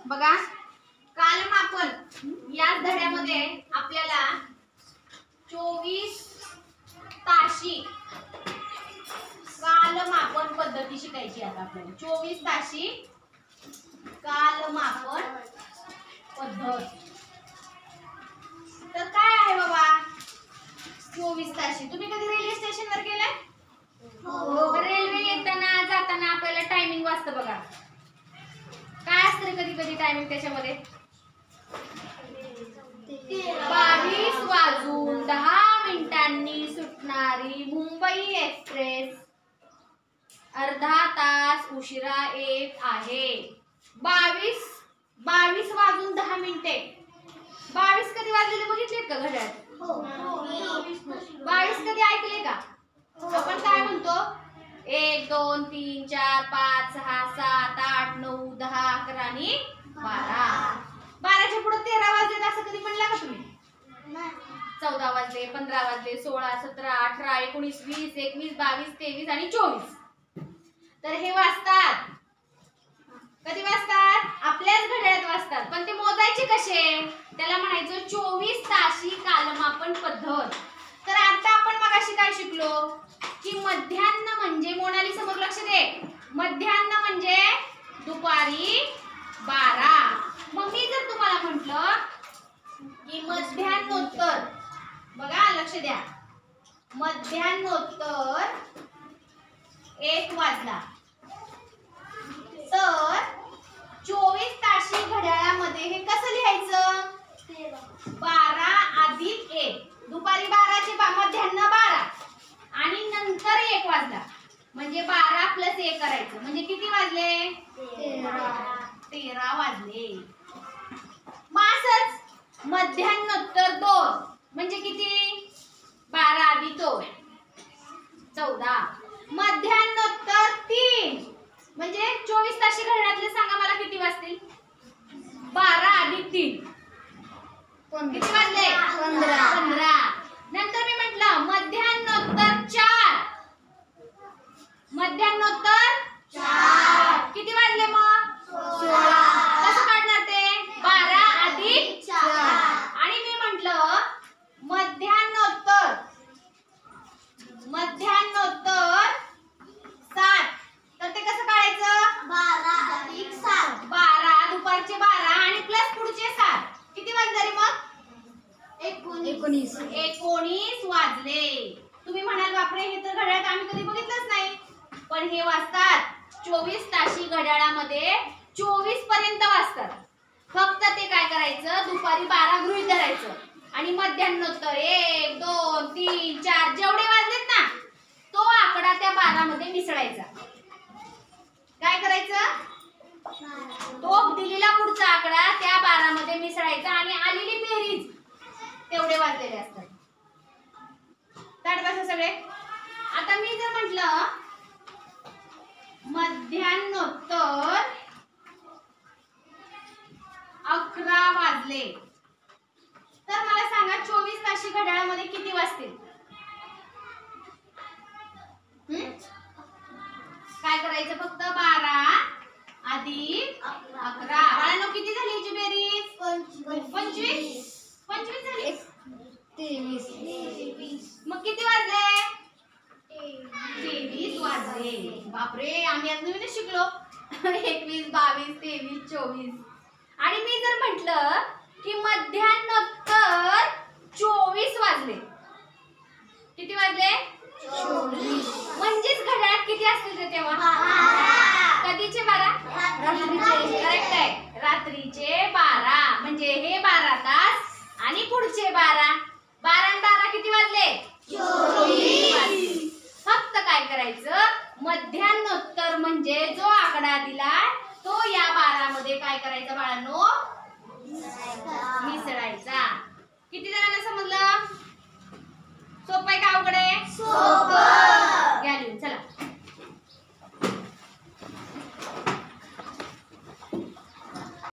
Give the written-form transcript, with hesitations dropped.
बघा कालमापन या धड्यामध्ये आपल्याला 24 ताशी कालमापन पद्धती शिकायची आहे. आपल्याला 24 ताशी कालमापन पद्धत. तर काय आहे बाबा 24 ताशी? तुम्ही कधी रेल्वे स्टेशनवर गेलाय? हो. रेल्वे येताना जाताना आपल्याला टायमिंग वाजतं बघा. काय असतं कधी कधी टायमिंग त्याच्यामध्ये? 22:10 सुटणारी मुंबई एक्सप्रेस अर्धा तास उशिरा येत आहे. 22:10. 22 कधी वाजलेले बघितलेत का घड्याळात? 22 कधी ऐकले का? आपण काय म्हणतो? 1 2 3 4 5 6 7 8 9 10 11 आणि 12. 12च्या पुढे 13 वाजले असं कधी म्हणला का तुम्ही? 14 वाजले, 15 वाजले, 16 17 18 19 20 21 22 23 आणि 24. तर हे वाजतात. कधी वाजतात? आपल्याच घड्याळात वाजतात. पण ते मोजायचे कसे? त्याला म्हणायचं 24 ताशी कालमापन पद्धत. तर आता आपण मगाशी काय शिकलो की मध्यान्ह म्हणजे, मोनाली समोर लक्ष दे, मध्यान्ह म्हणजे दुपारी 12. मग मी जर तुम्हाला म्हटलं की मध्यान्होत्तर, बघा लक्ष द्या, मध्यान्होत्तर 1 वाजला, तर 24 ताशी घड्याळामध्ये हे कसं लिहायचं? 12 अधिक 1. दुपारी 12चे मध्यान्ह 12 आणि नंतर 1 वाजला म्हणजे 12 + 1 करायचं म्हणजे किती वाजले? 13 वाजले. मग असंच मध्यान्होत्तर 2 म्हणजे किती? 12 अधिक 2 14. मध्यान्होत्तर 3 म्हणजे 24 ताशी घड्याळातले सांगा मला किती वाजतील? 12 अधिक 3 किती वाजले? 15. नंतर मी म्हटलं मध्यान्होत्तर 4. मध्यान्होत्तर 4 किती वाजले मग? 16. कसं काढणार ते? 12 अधिक 4. आणि मी म्हटलं मध्यान्होत्तर 7. तर ते कसं काढायचं? 12 अधिक 7. 12 दुपारचे 12 आणि प्लस पुढचे 7 किती वाजले रे मग? 19 वाजले. तुम्ही म्हणाल बापरे हे तर घड्याळात आम्ही कधी बघितलंच नाही. पण हे वाजतात. 24 ताशी घड्याळामध्ये 24 पर्यंत वाजतात. फक्त ते काय करायचं? दुपारी 12 गृहीत धरायचं आणि मध्यान्होत्तर 1 2 3 4 जेवढे वाजलेत ना तो आकडा त्या 12 मध्ये मिसळायचा. काय करायचं? तो दिलेला पुढचा आकडा त्या 12 मध्ये मिसळायचा आणि आलेली बेरीज तेवढे वाजलेले असतात. ताट बसा सगळे. आता मी जर म्हटलं मध्यान्होत्तर 11 वाजले तर मला सांगा 24 ताशी घड्याळामध्ये किती वाजतील? काय करायचं? फक्त 12 अधिक 11. बाळांनो किती झाली याची बेरीज? 25 झाली. 23. मग किती वाजले? 23 वाजले. बापरे आम्ही आज नवीनच शिकलो. 21 22 23 24. आणि मी जर म्हटलं की मध्यान्होत्तर 24 वाजले. किती वाजले? 24. म्हणजेच घड्याळात किती असतील ते तेव्हा? कधीचे 12? रात्रीचे. करेक्ट आहे. रात्रीचे 12 म्हणजे हे 12 तास आणि पुढचे 12. 12 आणि 12 किती वाजले? 24. फक्त काय करायचं? मध्यान्होत्तर म्हणजे जो आकडा दिला तो या 12 मध्ये काय करायचं बाळांनो?